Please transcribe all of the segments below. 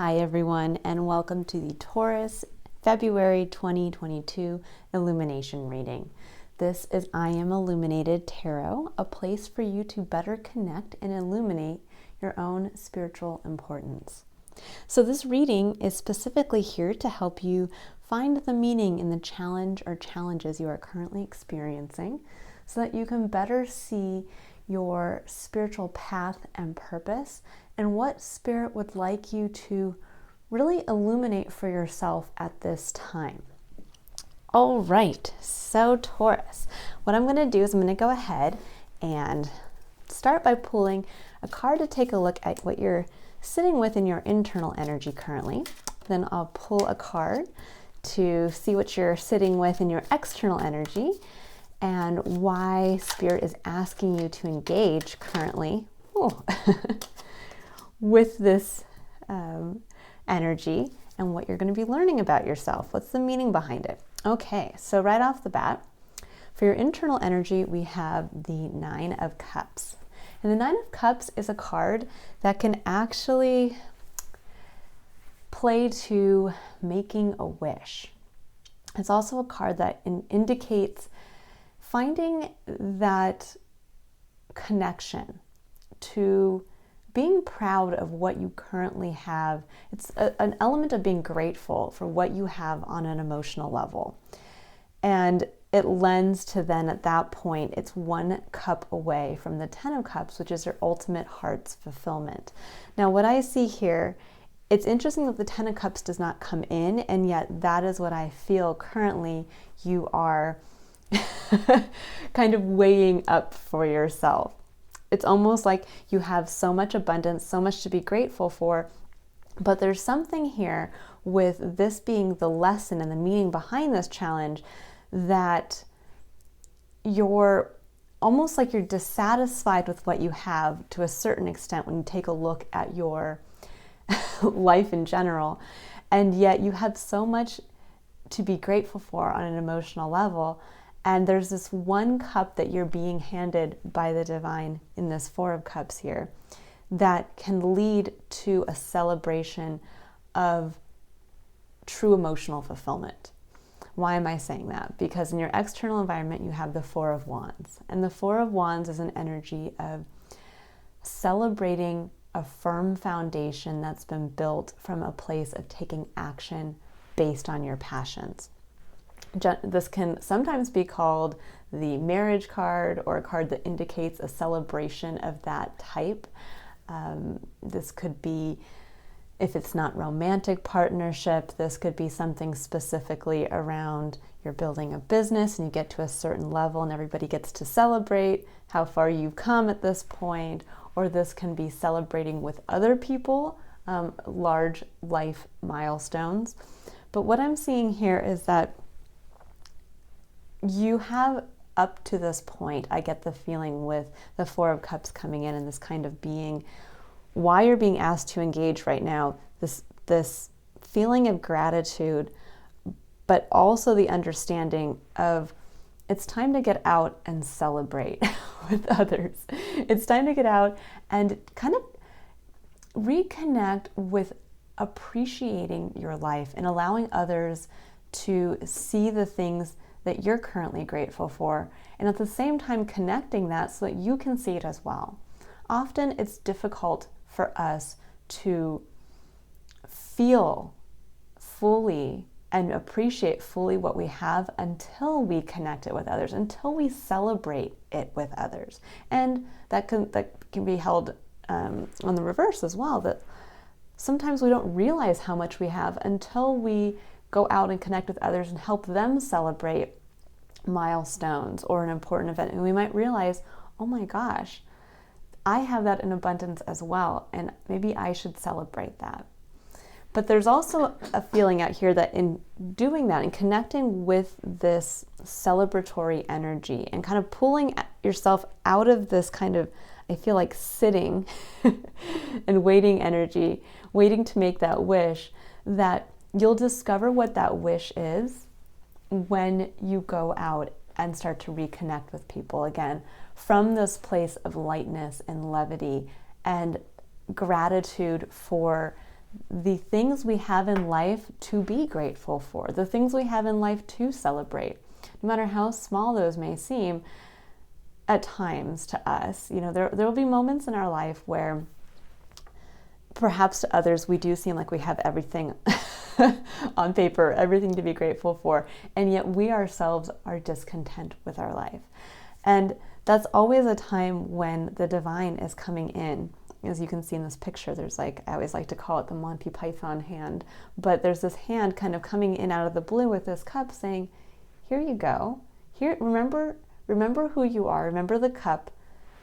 Hi everyone, and welcome to the Taurus February 2022 Illumination reading. This is I Am Illuminated Tarot, a place for you to better connect and illuminate your own spiritual importance. So this reading is specifically here to help you find the meaning in the challenge or challenges you are currently experiencing so that you can better see your spiritual path and purpose and what Spirit would like you to really illuminate for yourself at this time. All right, so Taurus, what I'm going to do is I'm going to go ahead and start by pulling a card to take a look at what you're sitting with in your internal energy currently. Then I'll pull a card to see what you're sitting with in your external energy and why Spirit is asking you to engage currently with this energy and what you're going to be learning about yourself. What's the meaning behind it? Okay, so right off the bat, for your internal energy, we have the Nine of Cups. And the Nine of Cups is a card that can actually play to making a wish. It's also a card that indicates finding that connection to being proud of what you currently have. It's an element of being grateful for what you have on an emotional level. And it lends to then at that point, it's one cup away from the Ten of Cups, which is your ultimate heart's fulfillment. Now, what I see here, it's interesting that the Ten of Cups does not come in, and yet that is what I feel currently you are kind of weighing up for yourself. It's almost like you have so much abundance, so much to be grateful for, but there's something here with this being the lesson and the meaning behind this challenge that you're almost like you're dissatisfied with what you have to a certain extent when you take a look at your life in general, and yet you have so much to be grateful for on an emotional level. And there's this one cup that you're being handed by the divine in this Four of Cups here that can lead to a celebration of true emotional fulfillment. Why am I saying that? Because in your external environment, you have the Four of Wands. And the Four of Wands is an energy of celebrating a firm foundation that's been built from a place of taking action based on your passions. This can sometimes be called the marriage card or a card that indicates a celebration of that type. This could be, if it's not romantic partnership, this could be something specifically around you're building a business and you get to a certain level and everybody gets to celebrate how far you've come at this point. Or this can be celebrating with other people, large life milestones. But what I'm seeing here is that you have up to this point, I get the feeling with the Four of Cups coming in and this kind of being why you're being asked to engage right now, this feeling of gratitude, but also the understanding of it's time to get out and celebrate with others. It's time to get out and kind of reconnect with appreciating your life and allowing others to see the things that you're currently grateful for, and at the same time connecting that so that you can see it as well. Often it's difficult for us to feel fully and appreciate fully what we have until we connect it with others, until we celebrate it with others. And that can be held on the reverse as well, that sometimes we don't realize how much we have until we go out and connect with others and help them celebrate milestones or an important event. And we might realize, oh my gosh, I have that in abundance as well, and maybe I should celebrate that. But there's also a feeling out here that in doing that and connecting with this celebratory energy and kind of pulling yourself out of this kind of, I feel like sitting and waiting energy, waiting to make that wish, that you'll discover what that wish is when you go out and start to reconnect with people again from this place of lightness and levity and gratitude for the things we have in life to be grateful for, the things we have in life to celebrate, no matter how small those may seem at times to us. There will be moments in our life where perhaps to others we do seem like we have everything on paper, everything to be grateful for, and yet we ourselves are discontent with our life. And that's always a time when the divine is coming in. As you can see in this picture, there's I always like to call it the Monty Python hand, but there's this hand kind of coming in out of the blue with this cup saying, here you go. Here, remember who you are, remember the cup,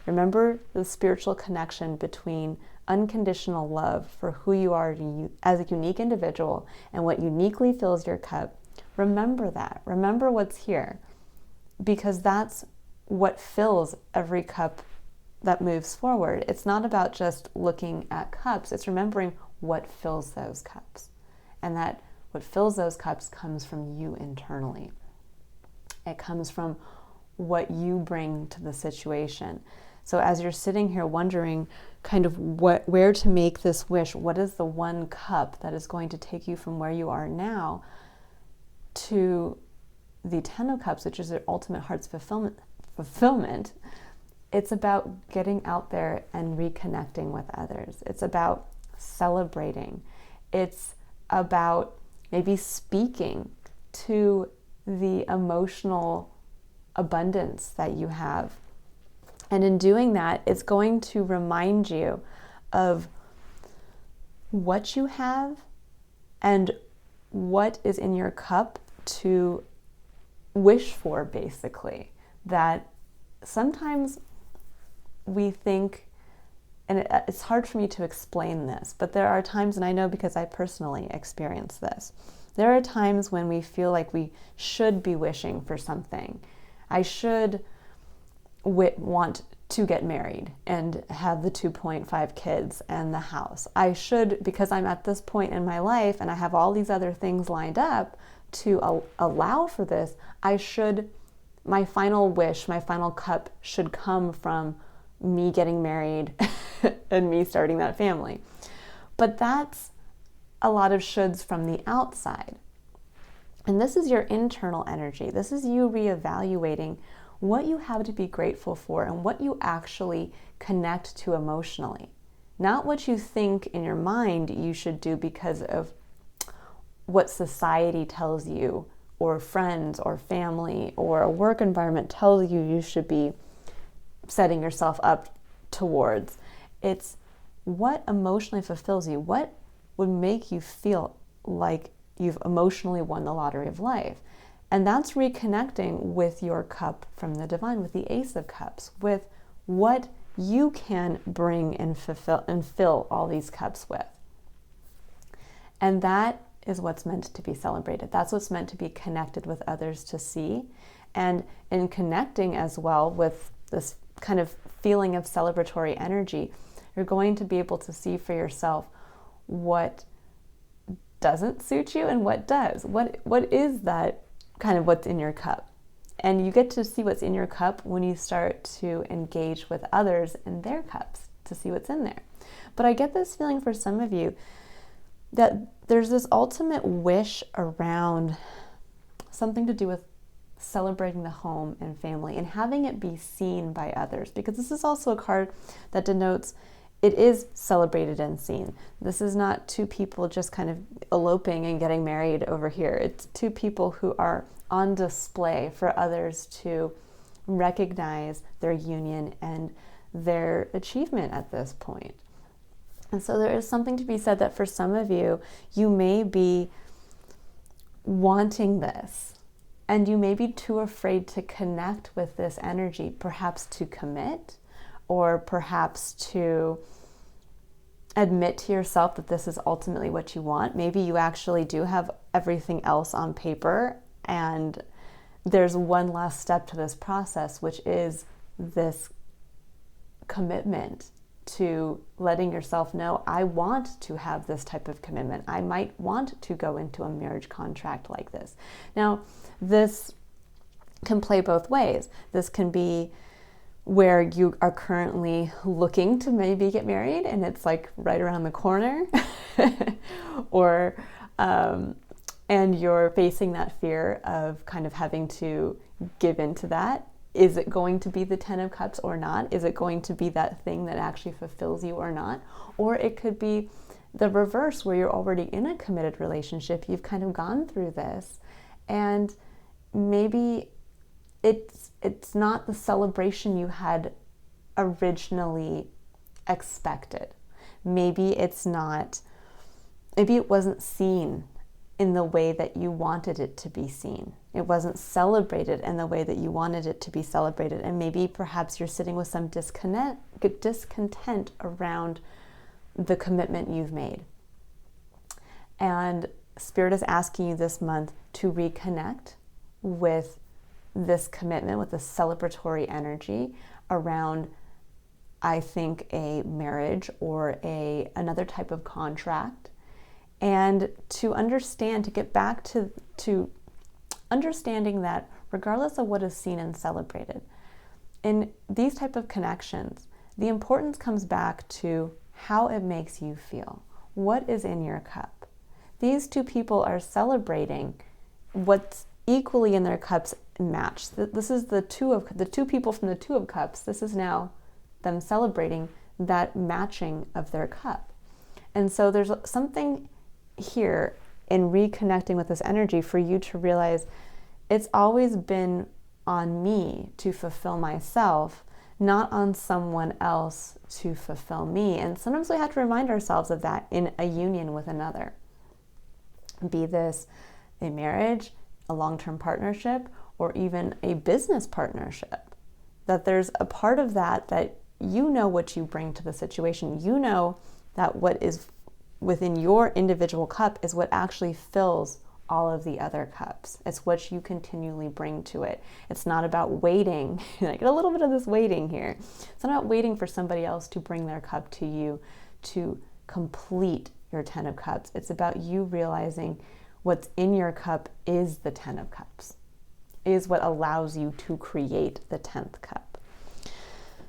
remember the spiritual connection between unconditional love for who you are as a unique individual and what uniquely fills your cup. Remember that. Remember what's here, because that's what fills every cup that moves forward. It's not about just looking at cups, it's remembering what fills those cups. And that what fills those cups comes from you internally. It comes from what you bring to the situation. So as you're sitting here wondering kind of where to make this wish, what is the one cup that is going to take you from where you are now to the 10 of Cups, which is the ultimate heart's fulfillment, it's about getting out there and reconnecting with others. It's about celebrating. It's about maybe speaking to the emotional abundance that you have. And in doing that, it's going to remind you of what you have and what is in your cup to wish for, basically. That sometimes we think, and it's hard for me to explain this, but there are times, and I know because I personally experienced this, there are times when we feel like we should be wishing for something. I should want to get married and have the 2.5 kids and the house. I should, because I'm at this point in my life and I have all these other things lined up to allow for this, my final wish, my final cup should come from me getting married and me starting that family. But that's a lot of shoulds from the outside. And this is your internal energy. This is you reevaluating what you have to be grateful for and what you actually connect to emotionally. Not what you think in your mind you should do because of what society tells you, or friends or family or a work environment tells you should be setting yourself up towards. It's what emotionally fulfills you, what would make you feel like you've emotionally won the lottery of life. And that's reconnecting with your cup from the divine, with the Ace of Cups, with what you can bring and fulfill and fill all these cups with. And that is what's meant to be celebrated. That's what's meant to be connected with others to see. And in connecting as well with this kind of feeling of celebratory energy, you're going to be able to see for yourself what doesn't suit you and what does. What is that kind of what's in your cup? And you get to see what's in your cup when you start to engage with others in their cups to see what's in there. But I get this feeling for some of you that there's this ultimate wish around something to do with celebrating the home and family and having it be seen by others, because this is also a card that denotes it is celebrated and seen. This is not two people just kind of eloping and getting married over here. It's two people who are on display for others to recognize their union and their achievement at this point. And so there is something to be said that for some of you, you may be wanting this, and you may be too afraid to connect with this energy, perhaps to commit, or perhaps to admit to yourself that this is ultimately what you want. Maybe you actually do have everything else on paper, and there's one last step to this process, which is this commitment to letting yourself know, I want to have this type of commitment. I might want to go into a marriage contract like this. Now, this can play both ways. This can be where you are currently looking to maybe get married and it's like right around the corner, or and you're facing that fear of kind of having to give into that. Is it going to be the 10 of Cups or not? Is it going to be that thing that actually fulfills you or not? Or it could be the reverse, where you're already in a committed relationship, you've kind of gone through this, and maybe it's not the celebration you had originally expected. Maybe it wasn't seen in the way that you wanted it to be seen. It wasn't celebrated in the way that you wanted it to be celebrated. And maybe perhaps you're sitting with some discontent around the commitment you've made. And Spirit is asking you this month to reconnect with this commitment, with a celebratory energy around, I think, a marriage or another type of contract, and to understand, to get back to understanding that regardless of what is seen and celebrated, in these type of connections, the importance comes back to how it makes you feel. What is in your cup? These two people are celebrating what's equally in their cups match. This is the two people from the Two of Cups. This is now them celebrating that matching of their cup. And so there's something here in reconnecting with this energy for you to realize it's always been on me to fulfill myself, not on someone else to fulfill me. And sometimes we have to remind ourselves of that in a union with another. Be this a marriage, a long-term partnership, or even a business partnership. That there's a part of that you know what you bring to the situation. You know that what is within your individual cup is what actually fills all of the other cups. It's what you continually bring to it. It's not about waiting. I get a little bit of this waiting here. It's not about waiting for somebody else to bring their cup to you to complete your 10 of Cups. It's about you realizing what's in your cup is the 10 of Cups, is what allows you to create the 10th cup.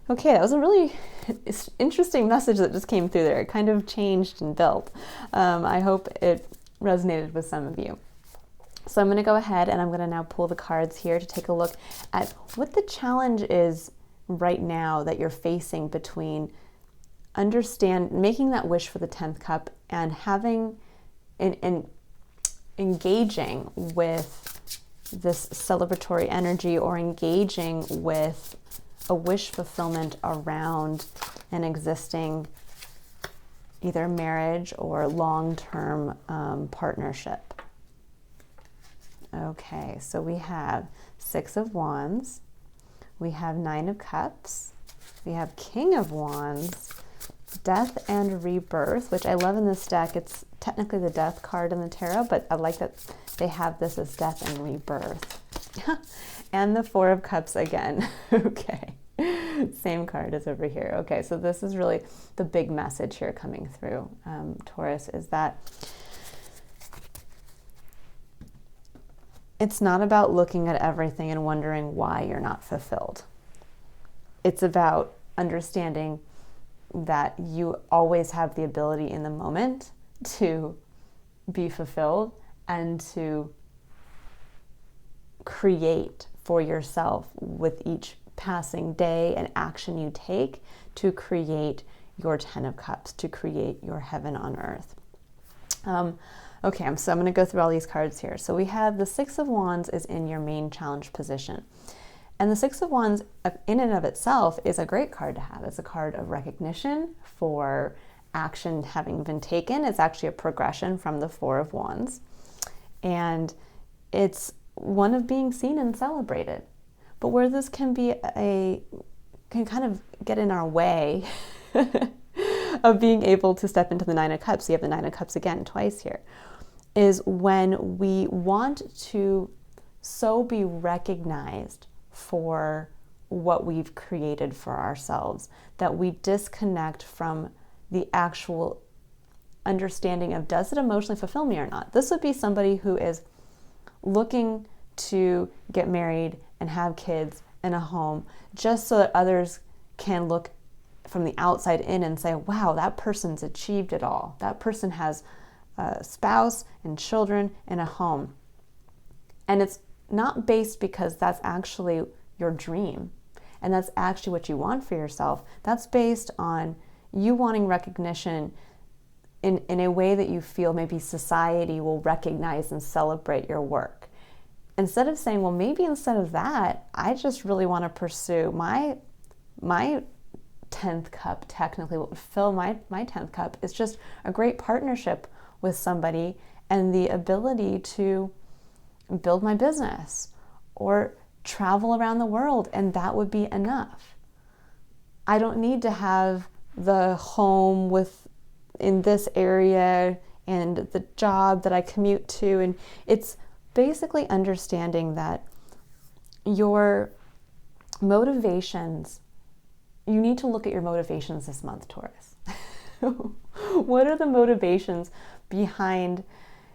Okay, that was a really interesting message that just came through there. It kind of changed and built. I hope it resonated with some of you. So I'm going to go ahead and I'm going to now pull the cards here to take a look at what the challenge is right now that you're facing between making that wish for the 10th cup and having and engaging with this celebratory energy, or engaging with a wish fulfillment around an existing either marriage or long-term partnership. Okay, so we have 6 of Wands, we have 9 of Cups, we have King of Wands, Death and Rebirth, which I love in this deck. It's technically the Death card in the tarot, but I like that they have this as Death and Rebirth. And the 4 of Cups again. Okay, same card as over here. Okay, so this is really the big message here coming through, Taurus, is that it's not about looking at everything and wondering why you're not fulfilled. It's about understanding that you always have the ability in the moment to be fulfilled and to create for yourself with each passing day and action you take to create your 10 of Cups, to create your heaven on earth. Okay, so I'm going to go through all these cards here. So we have the 6 of Wands is in your main challenge position. And the 6 of Wands in and of itself is a great card to have. It's a card of recognition for action having been taken. It's actually a progression from the 4 of Wands. And it's one of being seen and celebrated. But where this can kind of get in our way of being able to step into the 9 of Cups, you have the 9 of Cups again twice here, is when we want to so be recognized for what we've created for ourselves that we disconnect from the actual understanding of, does it emotionally fulfill me or not? This would be somebody who is looking to get married and have kids in a home just so that others can look from the outside in and say, wow, that person's achieved it all. That person has a spouse and children and a home. And it's not based because that's actually your dream and that's actually what you want for yourself. That's based on you wanting recognition in a way that you feel maybe society will recognize and celebrate your work. Instead of saying, well, maybe instead of that, I just really want to pursue my 10th cup. Technically, what would fill my 10th cup is just a great partnership with somebody and the ability to build my business or travel around the world, and that would be enough. I don't need to have the home in this area and the job that I commute to. And it's basically understanding that your motivations, you need to look at your motivations this month, Taurus. What are the motivations behind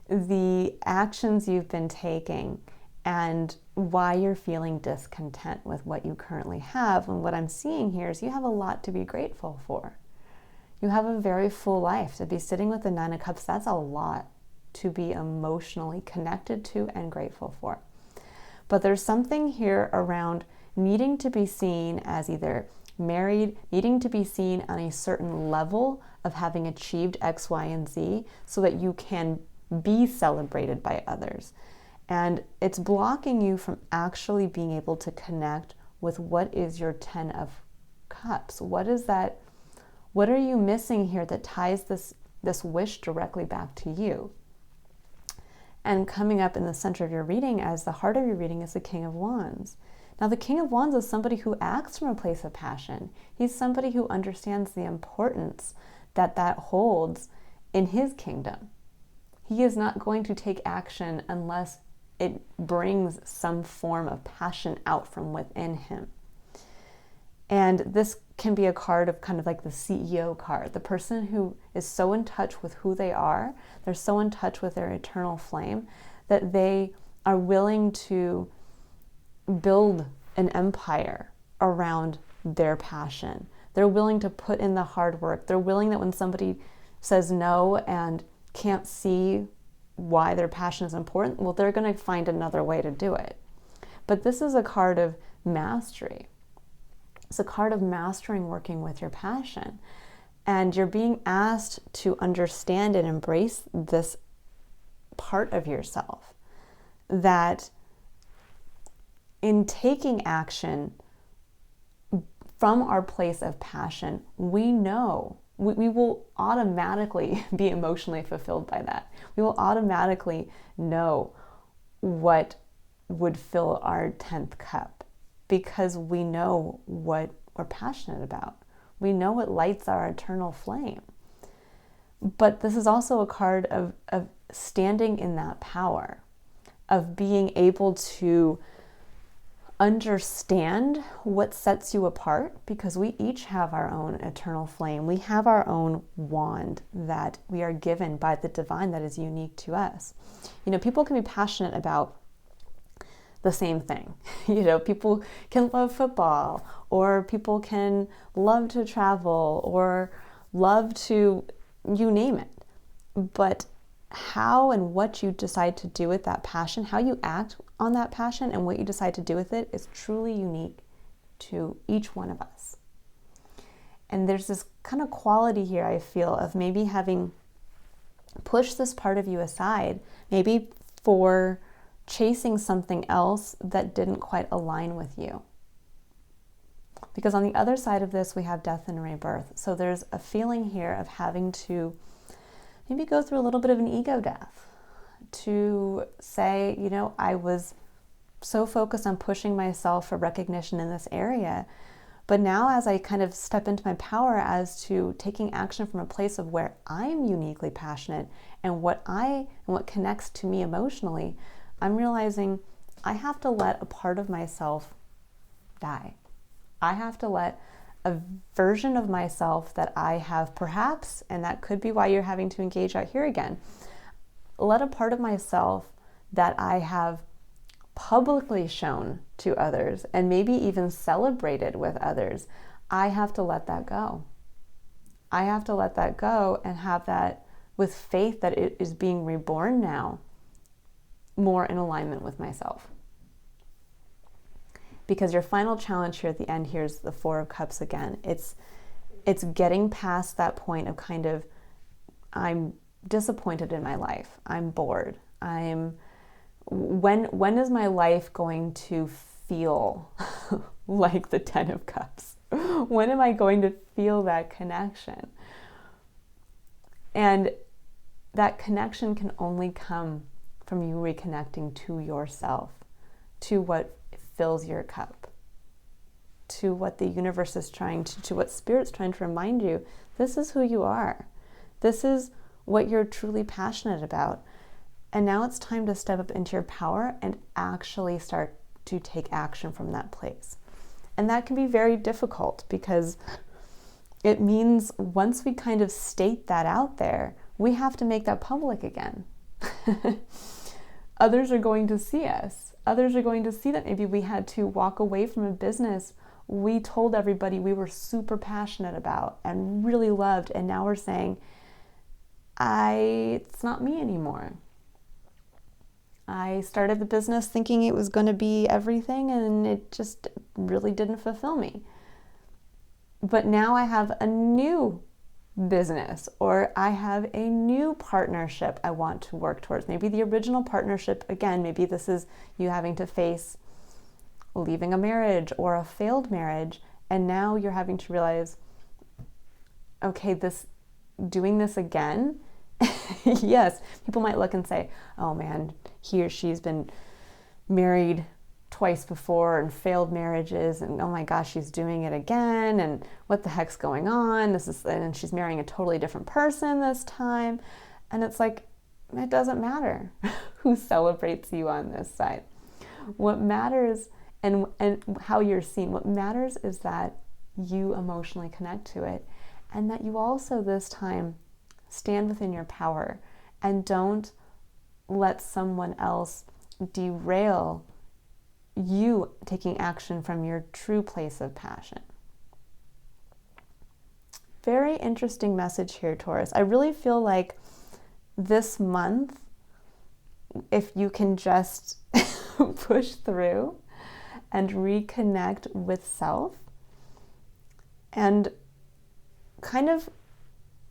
the actions you've been taking and why you're feeling discontent with what you currently have? And what I'm seeing here is you have a lot to be grateful for. You have a very full life. To be sitting with the Nine of Cups, that's a lot to be emotionally connected to and grateful for. But there's something here around needing to be seen as either married, needing to be seen on a certain level of having achieved X, Y, and Z so that you can be celebrated by others. And it's blocking you from actually being able to connect with what is your 10 of Cups. What is that? What are you missing here that ties this wish directly back to you? And coming up in the center of your reading as the heart of your reading is the King of Wands. Now, the King of Wands is somebody who acts from a place of passion. He's somebody who understands the importance that holds in his kingdom. He is not going to take action unless it brings some form of passion out from within him. And this can be a card of kind of like the CEO card, the person who is so in touch with who they are, they're so in touch with their eternal flame that they are willing to build an empire around their passion. They're willing to put in the hard work. They're willing that when somebody says no and can't see why their passion is important, well, they're going to find another way to do it. But this is a card of mastery. It's a card of mastering working with your passion. And you're being asked to understand and embrace this part of yourself. That in taking action from our place of passion, we know we will automatically be emotionally fulfilled by that. We will automatically know what would fill our 10th cup because we know what we're passionate about. We know what lights our eternal flame. But this is also a card of standing in that power, of being able to understand what sets you apart, because we each have our own eternal flame. We have our own wand that we are given by the divine that is unique to us. You know, people can be passionate about the same thing. You know, people can love football, or people can love to travel, or love to, you name it. But how and what you decide to do with that passion, how you act on that passion and what you decide to do with it is truly unique to each one of us. And there's this kind of quality here, I feel, of maybe having pushed this part of you aside, maybe for chasing something else that didn't quite align with you. Because on the other side of this, we have death and rebirth. So there's a feeling here of having to maybe go through a little bit of an ego death to say, you know, I was so focused on pushing myself for recognition in this area, but now as I kind of step into my power as to taking action from a place of where I'm uniquely passionate and what connects to me emotionally, I'm realizing I have to let a part of myself die. I have to let a version of myself that I have perhaps, and that could be why you're having to engage out here again, let a part of myself that I have publicly shown to others, and maybe even celebrated with others, I have to let that go. I have to let that go and have that with faith that it is being reborn now, more in alignment with myself. Because your final challenge here at the end, here's the Four of Cups again. It's getting past that point of kind of, I'm disappointed in my life. I'm bored. When is my life going to feel like the Ten of Cups? When am I going to feel that connection? And that connection can only come from you reconnecting to yourself, to what fills your cup, to what the universe is trying to what Spirit's trying to remind you. This is who you are. This is what you're truly passionate about. And now it's time to step up into your power and actually start to take action from that place. And that can be very difficult because it means once we kind of state that out there, we have to make that public again. Others are going to see us. Others are going to see that maybe we had to walk away from a business we told everybody we were super passionate about and really loved, and now we're saying, it's not me anymore. I started the business thinking it was going to be everything, and it just really didn't fulfill me. But now I have a new business, or I have a new partnership I want to work towards. Maybe the original partnership, again, maybe this is you having to face leaving a marriage or a failed marriage, and now you're having to realize, okay, doing this again. Yes, people might look and say, oh man, he or she's been married twice before and failed marriages, and oh my gosh, she's doing it again, and what the heck's going on? And she's marrying a totally different person this time. And it's like, it doesn't matter who celebrates you on this side. What matters and how you're seen, what matters is that you emotionally connect to it, and that you also this time stand within your power and don't let someone else derail you taking action from your true place of passion. Very interesting message here, Taurus. I really feel like this month, if you can just push through and reconnect with self and kind of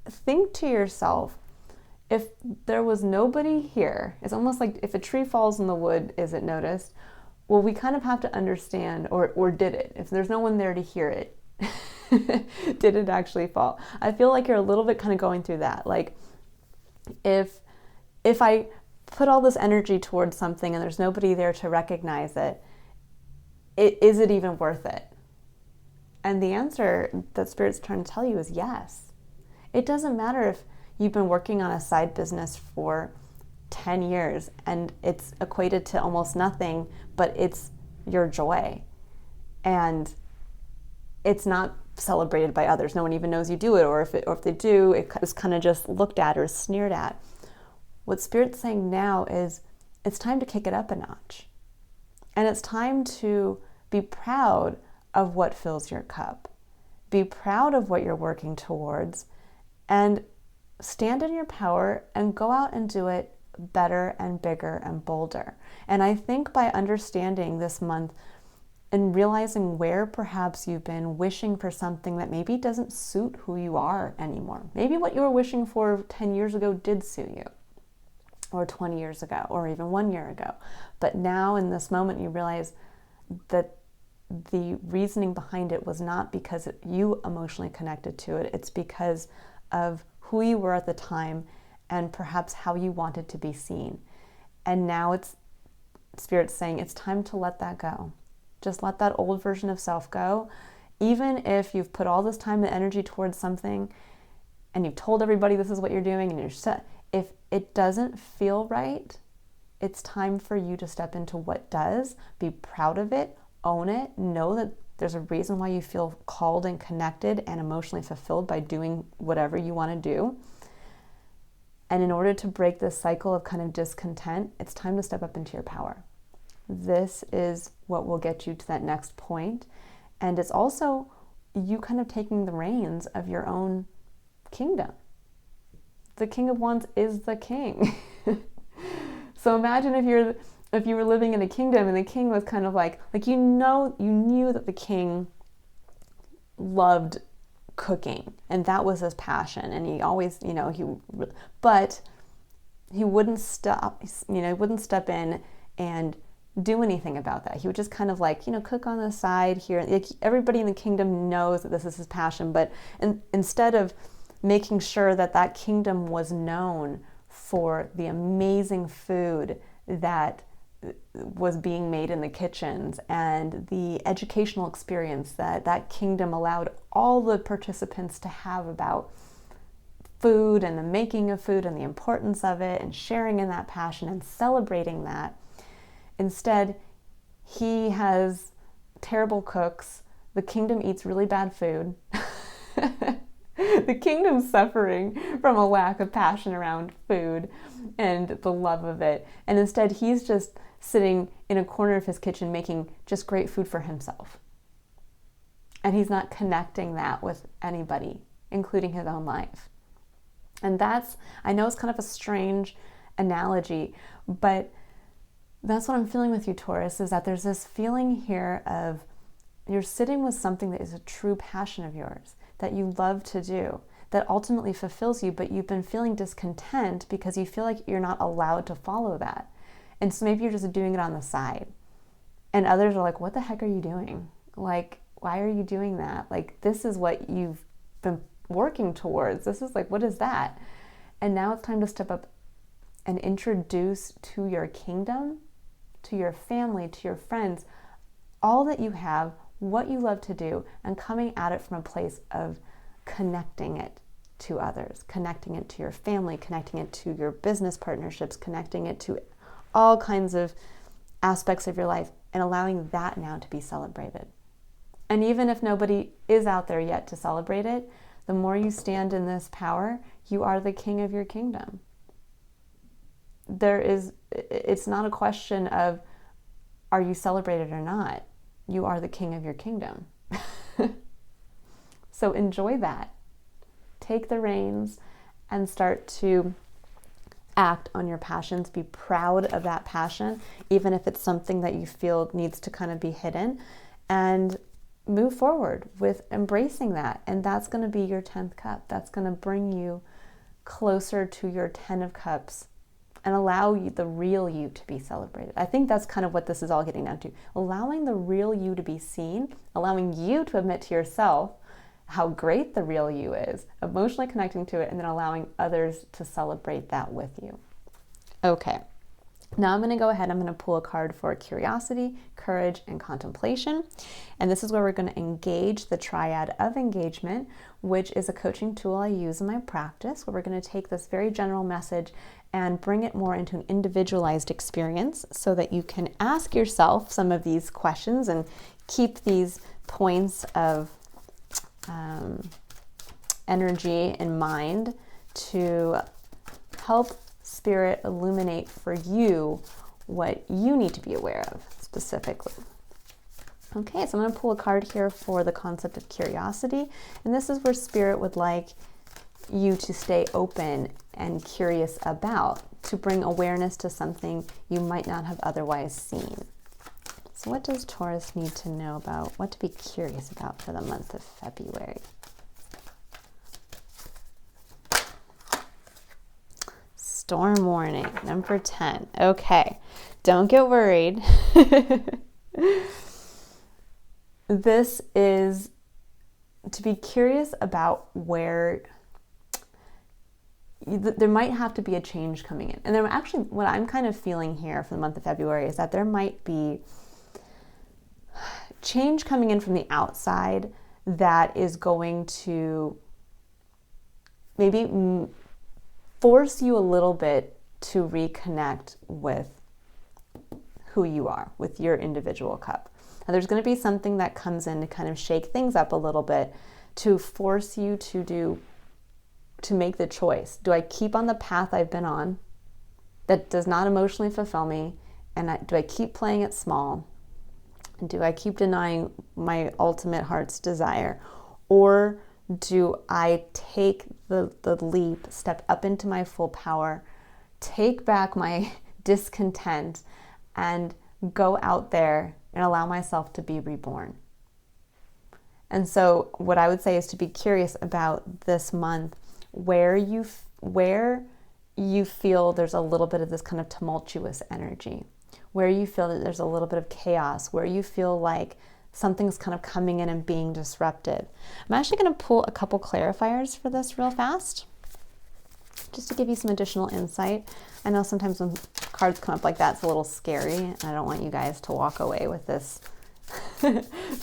think to yourself, if there was nobody here, it's almost like if a tree falls in the wood, is it noticed? Well, we kind of have to understand, or did it? If there's no one there to hear it, did it actually fall? I feel like you're a little bit kind of going through that. Like, if I put all this energy towards something and there's nobody there to recognize it, is it even worth it? And the answer that Spirit's trying to tell you is yes. It doesn't matter if you've been working on a side business for 10 years and it's equated to almost nothing, but it's your joy. And it's not celebrated by others. No one even knows you do it, or if they do, it is kind of just looked at or sneered at. What Spirit's saying now is it's time to kick it up a notch. And it's time to be proud of what fills your cup. Be proud of what you're working towards, and stand in your power and go out and do it better and bigger and bolder. And I think by understanding this month and realizing where perhaps you've been wishing for something that maybe doesn't suit who you are anymore. Maybe what you were wishing for 10 years ago did suit you, or 20 years ago, or even 1 year ago. But now in this moment you realize that the reasoning behind it was not because you emotionally connected to it. It's because of who you were at the time and perhaps how you wanted to be seen. And now it's Spirit's saying it's time to let that go. Just let that old version of self go. Even if you've put all this time and energy towards something and you've told everybody this is what you're doing and you're set, if it doesn't feel right, it's time for you to step into what does. Be proud of it, own it, know that there's a reason why you feel called and connected and emotionally fulfilled by doing whatever you want to do. And in order to break this cycle of kind of discontent, it's time to step up into your power. This is what will get you to that next point. And it's also you kind of taking the reins of your own kingdom. The King of Wands is the king. So imagine if you were living in a kingdom and the king was kind of like you knew that the king loved cooking and that was his passion, and he always, but he wouldn't step in and do anything about that. He would just kind of cook on the side here. Like, everybody in the kingdom knows that this is his passion, but instead of making sure that that kingdom was known for the amazing food that was being made in the kitchens and the educational experience that that kingdom allowed all the participants to have about food and the making of food and the importance of it and sharing in that passion and celebrating that. Instead, he has terrible cooks. The kingdom eats really bad food. The kingdom's suffering from a lack of passion around food and the love of it. And instead, he's just sitting in a corner of his kitchen making just great food for himself. And he's not connecting that with anybody, including his own life. And I know it's kind of a strange analogy, but that's what I'm feeling with you, Taurus, is that there's this feeling here of you're sitting with something that is a true passion of yours, that you love to do, that ultimately fulfills you, but you've been feeling discontent because you feel like you're not allowed to follow that. And so maybe you're just doing it on the side. And others are like, what the heck are you doing? Like, why are you doing that? Like, this is what you've been working towards. This is what is that? And now it's time to step up and introduce to your kingdom, to your family, to your friends, all that you have, what you love to do, and coming at it from a place of connecting it to others, connecting it to your family, connecting it to your business partnerships, connecting it to all kinds of aspects of your life, and allowing that now to be celebrated. And even if nobody is out there yet to celebrate it, the more you stand in this power, you are the king of your kingdom. It's not a question of, are you celebrated or not? You are the king of your kingdom. So enjoy that. Take the reins and start to act on your passions. Be proud of that passion, even if it's something that you feel needs to kind of be hidden, and move forward with embracing that. And that's going to be your 10th cup. That's going to bring you closer to your 10 of cups and allow you, the real you, to be celebrated. I think that's kind of what this is all getting down to. Allowing the real you to be seen, allowing you to admit to yourself how great the real you is, emotionally connecting to it, and then allowing others to celebrate that with you. Okay, now I'm going to go ahead, I'm going to pull a card for curiosity, courage, and contemplation. And this is where we're going to engage the Triad of Engagement, which is a coaching tool I use in my practice, where we're going to take this very general message and bring it more into an individualized experience so that you can ask yourself some of these questions and keep these points of energy in mind to help Spirit illuminate for you what you need to be aware of specifically. Okay, so I'm going to pull a card here for the concept of curiosity, and this is where Spirit would like you to stay open and curious about, to bring awareness to something you might not have otherwise seen. So what does Taurus need to know about, what to be curious about for the month of February? Storm warning, number 10. Okay, don't get worried. This is to be curious about where there might have to be a change coming in. And there actually, what I'm kind of feeling here for the month of February is that there might be change coming in from the outside that is going to maybe force you a little bit to reconnect with who you are, with your individual cup. Now, there's going to be something that comes in to kind of shake things up a little bit, to force you to make the choice. Do I keep on the path I've been on that does not emotionally fulfill me And do I keep playing it small? And do I keep denying my ultimate heart's desire? Or do I take the leap, step up into my full power, take back my discontent, and go out there and allow myself to be reborn? And so what I would say is to be curious about this month, where you feel there's a little bit of this kind of tumultuous energy, where you feel that there's a little bit of chaos, where you feel like something's kind of coming in and being disruptive. I'm actually going to pull a couple clarifiers for this real fast, just to give you some additional insight. I know sometimes when cards come up like that, it's a little scary, and I don't want you guys to walk away with this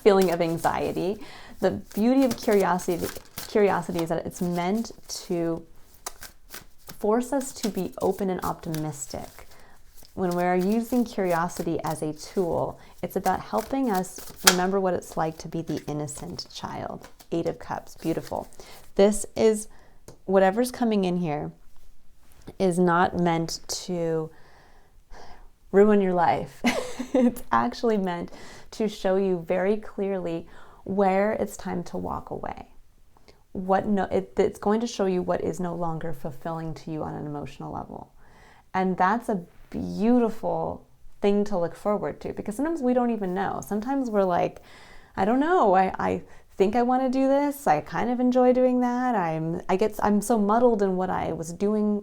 feeling of anxiety. The beauty of curiosity is that it's meant to force us to be open and optimistic. When we're using curiosity as a tool, it's about helping us remember what it's like to be the innocent child. 8 of Cups, beautiful. This is, whatever's coming in here is not meant to ruin your life. It's actually meant to show you very clearly where it's time to walk away. It's going to show you what is no longer fulfilling to you on an emotional level. And that's a beautiful thing to look forward to, because sometimes we don't even know. Sometimes we're like, I don't know, I think I want to do this. I kind of enjoy doing that. I'm so muddled in what I was doing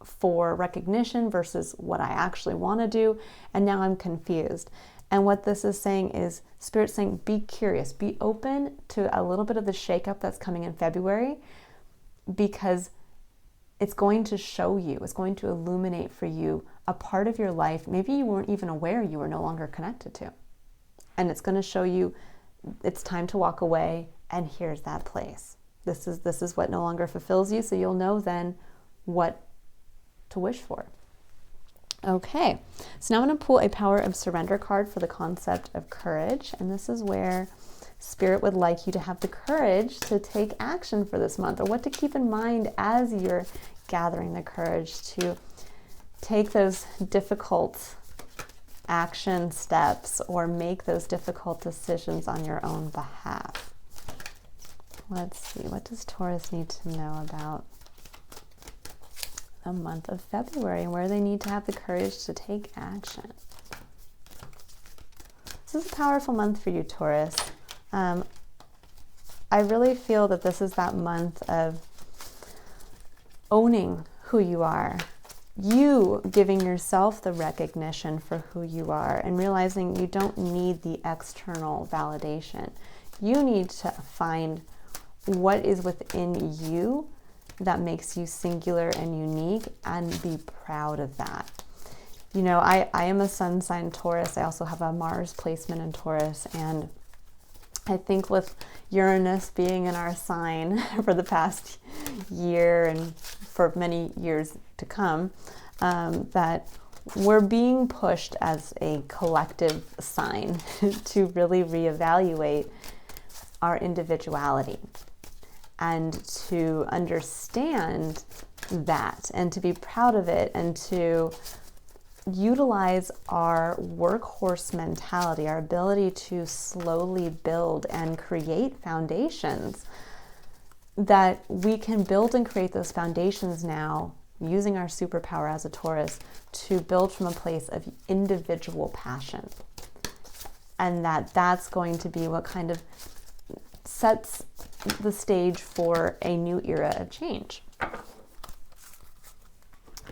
for recognition versus what I actually want to do, and now I'm confused. And what this is saying is Spirit's saying, be curious, be open to a little bit of the shakeup that's coming in February, because it's going to show you, it's going to illuminate for you a part of your life maybe you weren't even aware you were no longer connected to. And it's going to show you it's time to walk away, and here's that place. This is what no longer fulfills you, so you'll know then what to wish for. Okay, so now I'm going to pull a Power of Surrender card for the concept of courage, and this is where Spirit would like you to have the courage to take action for this month, or what to keep in mind as you're gathering the courage to take those difficult action steps or make those difficult decisions on your own behalf. Let's see, what does Taurus need to know about the month of February and where they need to have the courage to take action? This is a powerful month for you, Taurus. I really feel that this is that month of owning who you are, you giving yourself the recognition for who you are, and realizing you don't need the external validation. You need to find what is within you that makes you singular and unique, and be proud of that. You know, I am a sun sign Taurus. I also have a Mars placement in Taurus, and I think with Uranus being in our sign for the past year and for many years to come, that we're being pushed as a collective sign to really reevaluate our individuality and to understand that and to be proud of it and to utilize our workhorse mentality, our ability to slowly build and create foundations, that we can build and create those foundations now using our superpower as a Taurus to build from a place of individual passion. And that's going to be what kind of sets the stage for a new era of change.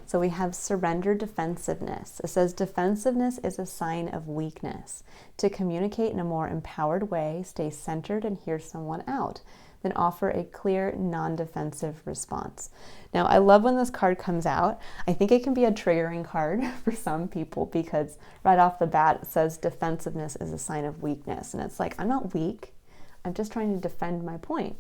So we have surrender defensiveness. It says defensiveness is a sign of weakness. To communicate in a more empowered way, stay centered and hear someone out. Then offer a clear, non-defensive response. Now, I love when this card comes out. I think it can be a triggering card for some people, because right off the bat it says defensiveness is a sign of weakness. And it's like, I'm not weak. I'm just trying to defend my point.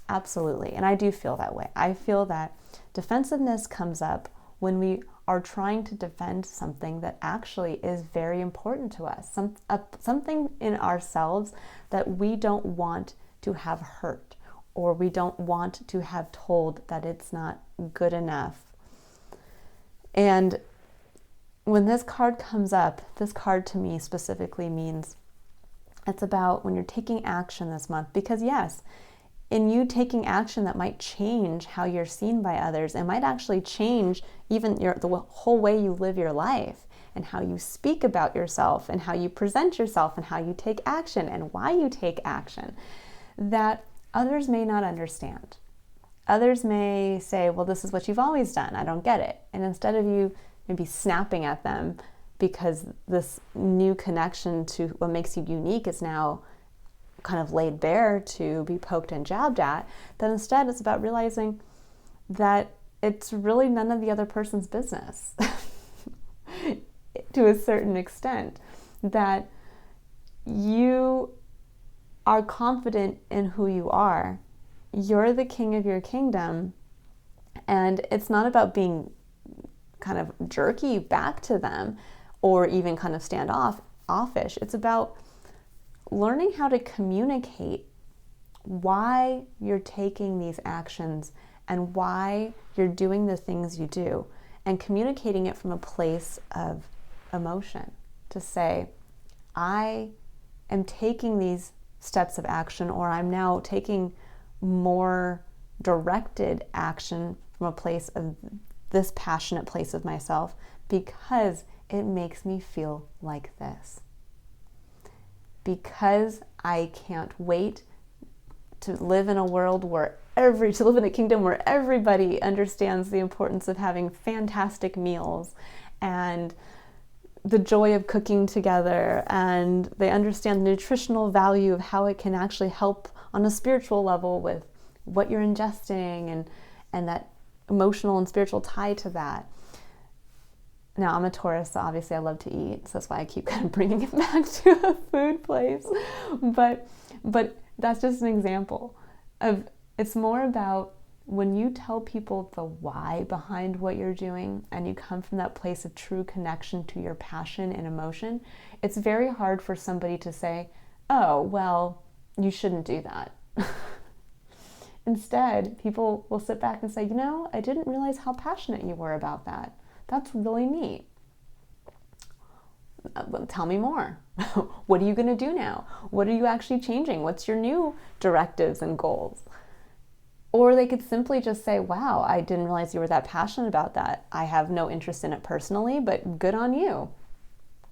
Absolutely. And I do feel that way. I feel that defensiveness comes up when we are trying to defend something that actually is very important to us, something in ourselves that we don't want to have hurt, or we don't want to have told that it's not good enough. And when this card comes up, this card to me specifically means it's about when you're taking action this month, because yes, in you taking action that might change how you're seen by others. It might actually change even the whole way you live your life, and how you speak about yourself, and how you present yourself, and how you take action, and why you take action, that others may not understand. Others may say, well, this is what you've always done. I don't get it. And instead of you maybe snapping at them because this new connection to what makes you unique is now kind of laid bare to be poked and jabbed at, then instead it's about realizing that it's really none of the other person's business to a certain extent, that you are confident in who you are. You're the king of your kingdom, and it's not about being kind of jerky back to them or even kind of standoffish. It's about learning how to communicate why you're taking these actions and why you're doing the things you do, and communicating it from a place of emotion, to say, I am taking these steps of action, or I'm now taking more directed action from a place of this passionate place of myself, because it makes me feel like this. Because I can't wait to live in a world where to live in a kingdom where everybody understands the importance of having fantastic meals and the joy of cooking together, and they understand the nutritional value of how it can actually help on a spiritual level with what you're ingesting, and that emotional and spiritual tie to that. Now, I'm a Taurus, so obviously I love to eat, so that's why I keep kind of bringing it back to a food place. But that's just an example of, it's more about when you tell people the why behind what you're doing, and you come from that place of true connection to your passion and emotion, it's very hard for somebody to say, oh, well, you shouldn't do that. Instead, people will sit back and say, you know, I didn't realize how passionate you were about that. That's really neat. Tell me more. What are you going to do now? What are you actually changing? What's your new directives and goals? Or they could simply just say, wow, I didn't realize you were that passionate about that. I have no interest in it personally, but good on you.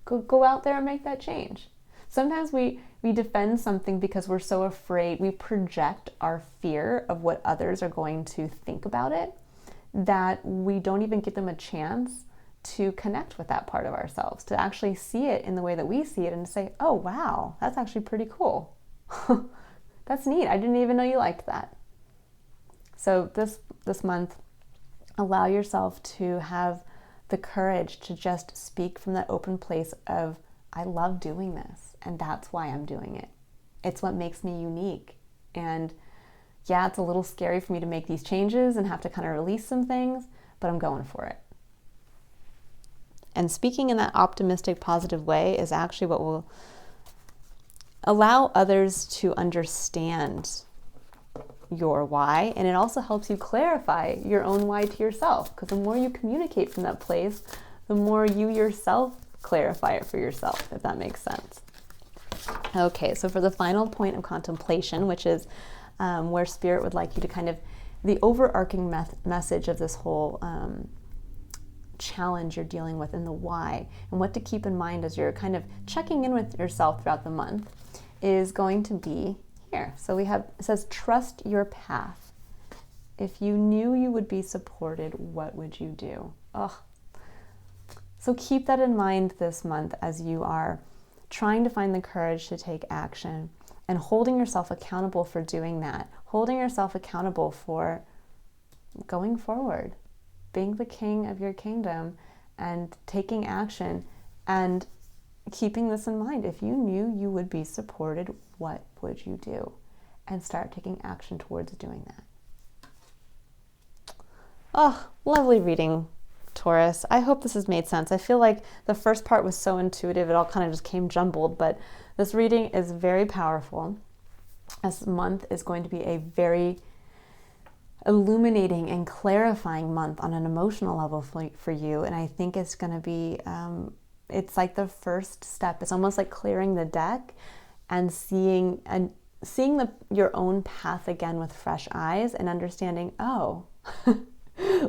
Go out there and make that change. Sometimes we defend something because we're so afraid. We project our fear of what others are going to think about it, that we don't even give them a chance to connect with that part of ourselves, to actually see it in the way that we see it and say, oh, wow, that's actually pretty cool. That's neat. I didn't even know you liked that. So this month, allow yourself to have the courage to just speak from that open place of, I love doing this, and that's why I'm doing it. It's what makes me unique. And yeah, it's a little scary for me to make these changes and have to kind of release some things, but I'm going for it. And speaking in that optimistic, positive way is actually what will allow others to understand your why, and it also helps you clarify your own why to yourself, because the more you communicate from that place, the more you yourself clarify it for yourself, if that makes sense. Okay, so for the final point of contemplation, which is where Spirit would like you to kind of, the overarching message of this whole challenge you're dealing with, and the why, and what to keep in mind as you're kind of checking in with yourself throughout the month, is going to be here. So it says, trust your path. If you knew you would be supported, what would you do? So keep that in mind this month as you are trying to find the courage to take action, and holding yourself accountable for doing that, holding yourself accountable for going forward, being the king of your kingdom and taking action, and keeping this in mind. If you knew you would be supported, what would you do? And start taking action towards doing that. Oh, lovely reading, Taurus. I hope this has made sense. I feel like the first part was so intuitive, it all kind of just came jumbled, but this reading is very powerful. This month is going to be a very illuminating and clarifying month on an emotional level for you. And I think it's going to be, it's like the first step. It's almost like clearing the deck and seeing your own path again with fresh eyes and understanding, oh,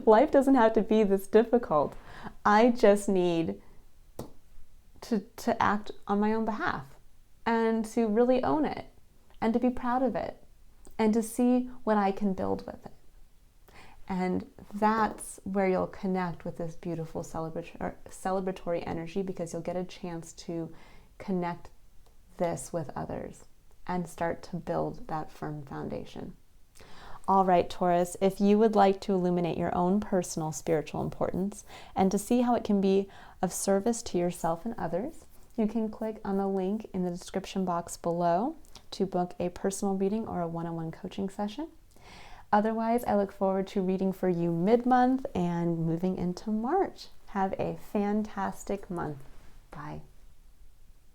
life doesn't have to be this difficult. I just need to act on my own behalf and to really own it and to be proud of it and to see what I can build with it. And that's where you'll connect with this beautiful celebratory energy, because you'll get a chance to connect this with others and start to build that firm foundation. All right, Taurus, if you would like to illuminate your own personal spiritual importance and to see how it can be of service to yourself and others, you can click on the link in the description box below to book a personal reading or a one-on-one coaching session. Otherwise, I look forward to reading for you mid-month and moving into March. Have a fantastic month. Bye.